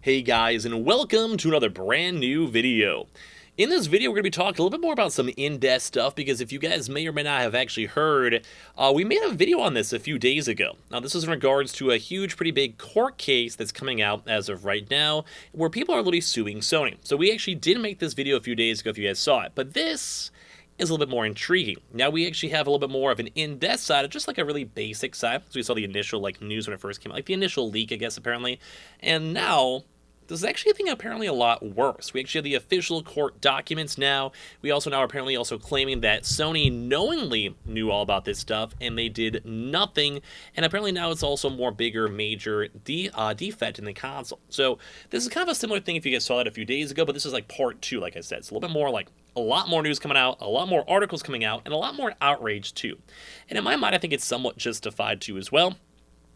Hey guys, and welcome to another brand new video. In this video, we're going to be talking a little bit more about some in-depth stuff because if you guys may or may not have actually heard, we made a video on this a few days ago. Now, this is in regards to a huge, pretty big court case that's coming out as of right now where people are literally suing Sony. So we actually did make this video a few days ago if you guys saw it, but this is a little bit more intriguing. Now we actually have a little bit more of an in-depth side of just like a really basic side. So we saw the initial news when it first came out, like the initial leak, I guess, apparently. And now this is actually, I think, apparently a lot worse. We actually have the official court documents now. We also now are apparently also claiming that Sony knowingly knew all about this stuff and they did nothing. And apparently now it's also more bigger, major defect in the console. So this is kind of a similar thing if you guys saw it a few days ago, but this is like part two, like I said. It's a little bit more like a lot more news coming out, a lot more articles coming out, and a lot more outrage too. And in my mind, I think it's somewhat justified too as well.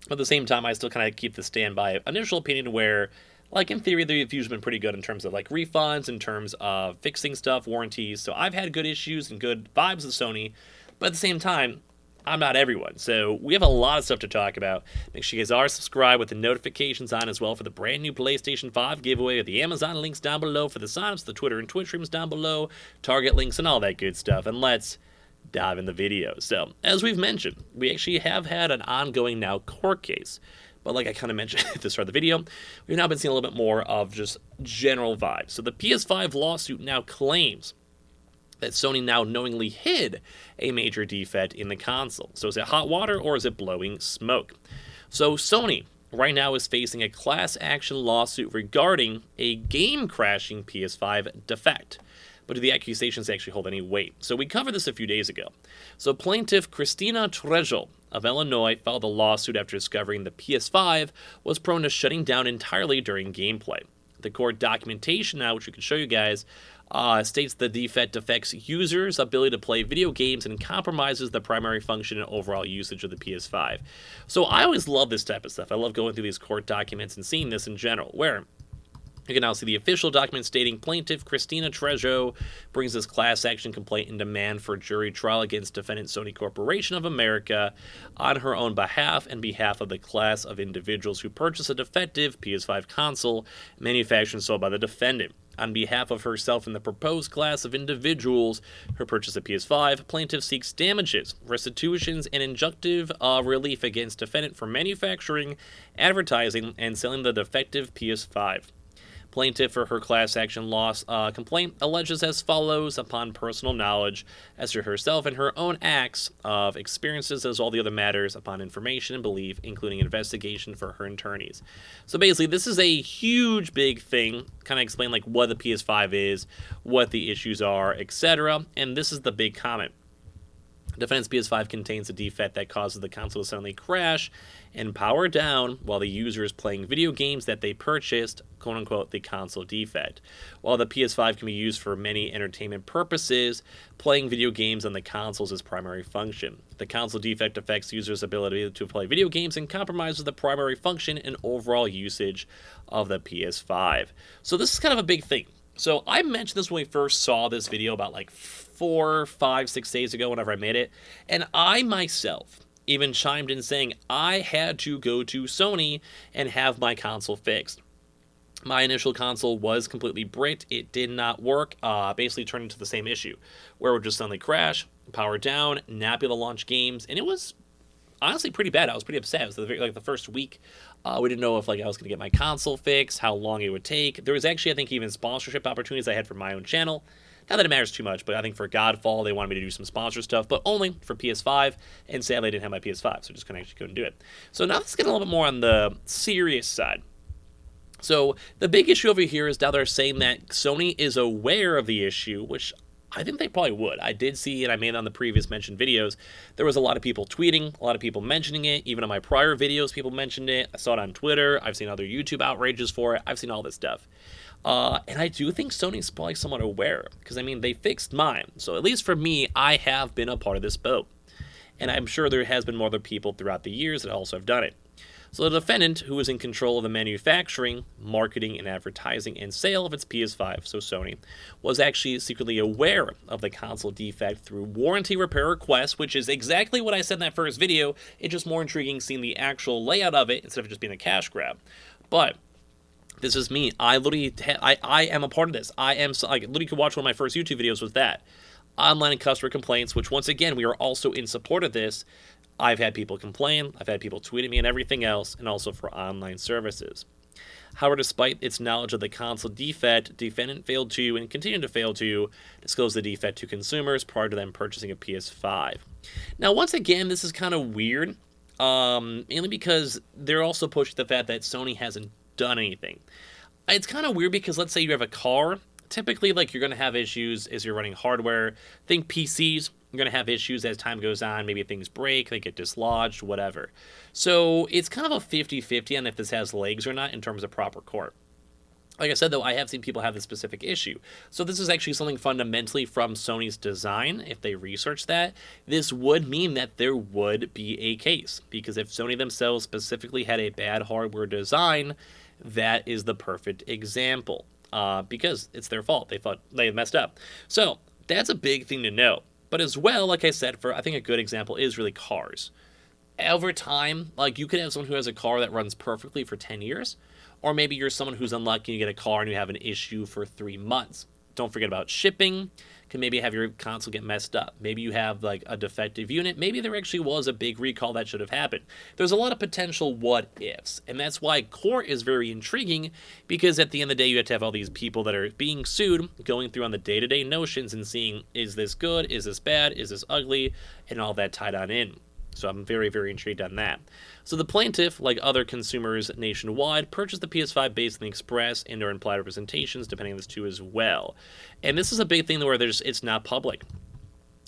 But at the same time, I still kind of keep the standby initial opinion where, like, in theory, the reviews have been pretty good in terms of, like, refunds, in terms of fixing stuff, warranties. So I've had good issues and good vibes with Sony. But at the same time, I'm not everyone. So we have a lot of stuff to talk about. Make sure you guys are subscribed with the notifications on as well for the brand new PlayStation 5 giveaway with the Amazon links down below for the signups, the Twitter and Twitch streams down below, Target links, and all that good stuff. And let's dive in the video. So, as we've mentioned, we actually have had an ongoing now court case. But like I kind of mentioned at the start of the video, we've now been seeing a little bit more of just general vibes. So the PS5 lawsuit now claims that Sony now knowingly hid a major defect in the console. So is it hot water or is it blowing smoke? So Sony right now is facing a class action lawsuit regarding a game-crashing PS5 defect. But do the accusations actually hold any weight? So we covered this a few days ago. So plaintiff Christina Trejo of Illinois filed a lawsuit after discovering the PS5 was prone to shutting down entirely during gameplay. The court documentation now, which we can show you guys, states the defect affects users' ability to play video games and compromises the primary function and overall usage of the PS5. So I always love this type of stuff. I love going through these court documents and seeing this in general, where you can now see the official document stating plaintiff Christina Trejo brings this class action complaint in demand for jury trial against defendant Sony Corporation of America on her own behalf and behalf of the class of individuals who purchased a defective PS5 console manufactured and sold by the defendant. On behalf of herself and the proposed class of individuals who purchased a PS5, plaintiff seeks damages, restitutions, and injunctive relief against defendant for manufacturing, advertising, and selling the defective PS5. Plaintiff for her class action loss complaint alleges as follows: upon personal knowledge as to herself and her own acts of experiences as all the other matters, upon information and belief, including investigation for her attorneys. So basically, this is a huge big thing, kind of explain like what the PS5 is, what the issues are, etc. And this is the big comment. Defendant's PS5 contains a defect that causes the console to suddenly crash and power down while the user is playing video games that they purchased, quote-unquote, the console defect. While the PS5 can be used for many entertainment purposes, playing video games on the console is its primary function. The console defect affects users' ability to play video games and compromises the primary function and overall usage of the PS5. So this is kind of a big thing. So I mentioned this when we first saw this video about like 4, 5, 6 days ago whenever I made it. And I myself even chimed in saying I had to go to Sony and have my console fixed. My initial console was completely bricked. It did not work. Basically turned into the same issue where it would just suddenly crash, power down, not be able to launch games. And it was honestly pretty bad. I was pretty upset. It was the first week. We didn't know if I was going to get my console fixed, how long it would take. There was actually, I think, even sponsorship opportunities I had for my own channel. Not that it matters too much, but I think for Godfall, they wanted me to do some sponsor stuff, but only for PS5, and sadly I didn't have my PS5, so just couldn't do it. So now let's get a little bit more on the serious side. So the big issue over here is now they're saying that Sony is aware of the issue, which I think they probably would. I did see, and I made on the previous mentioned videos, there was a lot of people tweeting, a lot of people mentioning it. Even on my prior videos, people mentioned it. I saw it on Twitter. I've seen other YouTube outrages for it. I've seen all this stuff. And I do think Sony's probably somewhat aware, because, I mean, they fixed mine. So at least for me, I have been a part of this boat. And I'm sure there has been more other people throughout the years that also have done it. So the defendant, who was in control of the manufacturing, marketing, and advertising and sale of its PS5, so Sony, was actually secretly aware of the console defect through warranty repair requests, which is exactly what I said in that first video. It's just more intriguing seeing the actual layout of it instead of just being a cash grab. But This is me. I literally, I am a part of this. I am, like, literally could watch one of my first YouTube videos was that. Online customer complaints, which once again, we are also in support of this. I've had people complain, I've had people tweet at me and everything else, and also for online services. However, despite its knowledge of the console defect, defendant failed to and continued to fail to disclose the defect to consumers prior to them purchasing a PS5. Now, once again, this is kind of weird, mainly because they're also pushing the fact that Sony hasn't done anything. It's kind of weird because let's say you have a car. Typically, like, you're going to have issues as you're running hardware. Think PCs, you're going to have issues as time goes on. Maybe things break, they get dislodged, whatever. So it's kind of a 50-50 on if this has legs or not in terms of proper court. Like I said, though, I have seen people have this specific issue. So this is actually something fundamentally from Sony's design. If they research that, this would mean that there would be a case. Because if Sony themselves specifically had a bad hardware design, that is the perfect example. Because it's their fault. They thought they messed up. So that's a big thing to know. But as well, like I said, I think a good example is really cars. Over time, like, you could have someone who has a car that runs perfectly for 10 years, or maybe you're someone who's unlucky and you get a car and you have an issue for 3 months. Don't forget about shipping. Can maybe have your console get messed up. Maybe you have like a defective unit. Maybe there actually was a big recall that should have happened. There's a lot of potential what ifs, and that's why court is very intriguing, because at the end of the day, you have to have all these people that are being sued going through on the day-to-day notions and seeing, is this good, is this bad, is this ugly, and all that tied on in. So I'm very, very intrigued on that. So the plaintiff, like other consumers nationwide, purchased the PS5 based on the express and or implied representations, depending on this too as well. And this is a big thing where it's not public.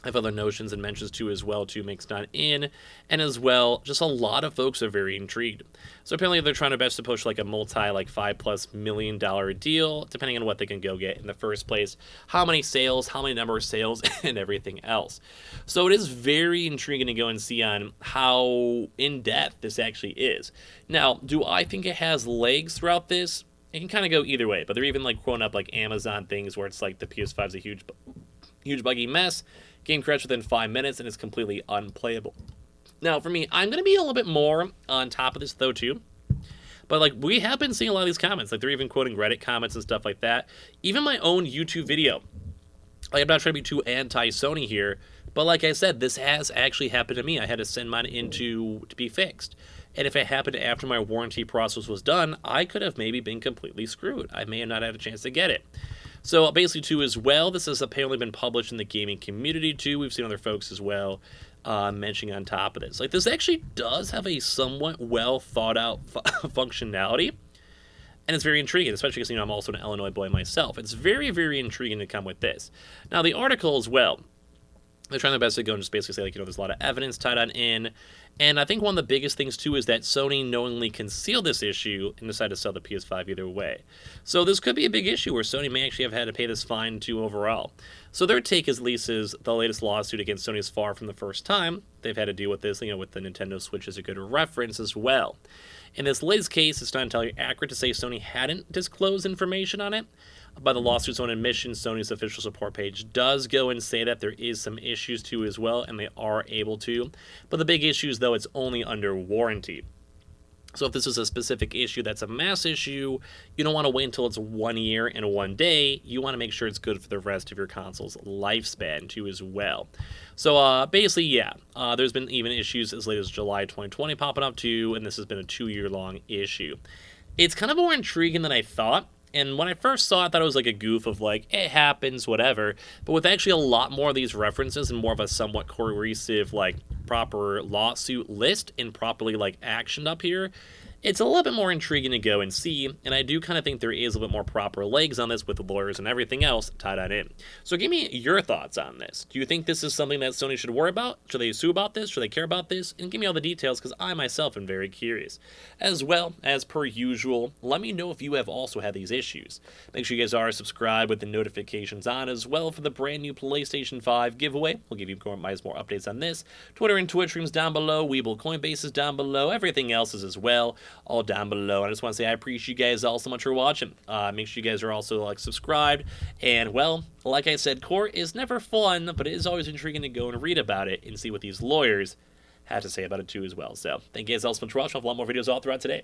I have other notions and mentions too as well to makes not in, and as well, just a lot of folks are very intrigued. So apparently they're trying their best to push like a $5+ million deal, depending on what they can go get in the first place, how many sales, how many number of sales, and everything else. So it is very intriguing to go and see on how in-depth this actually is. Now, do I think it has legs throughout this? It can kind of go either way, but they're even like quoting up like Amazon things where it's like the PS5 is a huge buggy mess. Game crashed within 5 minutes and it's completely unplayable. Now, for me, I'm going to be a little bit more on top of this, though, too. But, like, we have been seeing a lot of these comments. Like, they're even quoting Reddit comments and stuff like that. Even my own YouTube video. Like, I'm not trying to be too anti-Sony here. But, like I said, this has actually happened to me. I had to send mine in to be fixed. And if it happened after my warranty process was done, I could have maybe been completely screwed. I may have not had a chance to get it. So basically, too, as well, this has apparently been published in the gaming community, too. We've seen other folks as well mentioning on top of this. Like, this actually does have a somewhat well-thought-out functionality, and it's very intriguing, especially because, I'm also an Illinois boy myself. It's very, very intriguing to come with this. Now, the article as well, they're trying their best to go and just basically say, like, there's a lot of evidence tied on in. And I think one of the biggest things, too, is that Sony knowingly concealed this issue and decided to sell the PS5 either way. So this could be a big issue where Sony may actually have had to pay this fine, too, overall. So their take, at least, is the latest lawsuit against Sony is far from the first time they've had to deal with this, with the Nintendo Switch is a good reference as well. In this latest case, it's not entirely accurate to say Sony hadn't disclosed information on it. By the lawsuit's own admission, Sony's official support page does go and say that there is some issues too as well, and they are able to. But the big issue is, though, it's only under warranty. So if this is a specific issue that's a mass issue, you don't want to wait until it's 1 year and 1 day. You want to make sure it's good for the rest of your console's lifespan too as well. So basically, yeah, there's been even issues as late as July 2020 popping up too, and this has been a 2-year-long issue. It's kind of more intriguing than I thought. And when I first saw it, I thought it was like a goof of like, it happens, whatever. But with actually a lot more of these references and more of a somewhat cohesive, like, proper lawsuit list and properly, like, actioned up here, it's a little bit more intriguing to go and see, and I do kind of think there is a little bit more proper legs on this with the lawyers and everything else tied on in. So give me your thoughts on this. Do you think this is something that Sony should worry about? Should they sue about this? Should they care about this? And give me all the details, because I myself am very curious. As well, as per usual, let me know if you have also had these issues. Make sure you guys are subscribed with the notifications on as well for the brand new PlayStation 5 giveaway. We'll give you more updates on this. Twitter and Twitch streams down below. Weeble Coinbase is down below. Everything else is as well, all down below. I just want to say I appreciate you guys all so much for watching. Make sure you guys are also subscribed. And well, like I said, court is never fun, but it is always intriguing to go and read about it and see what these lawyers have to say about it too as well. So thank you guys all so much for watching. I'll have a lot more videos all throughout today.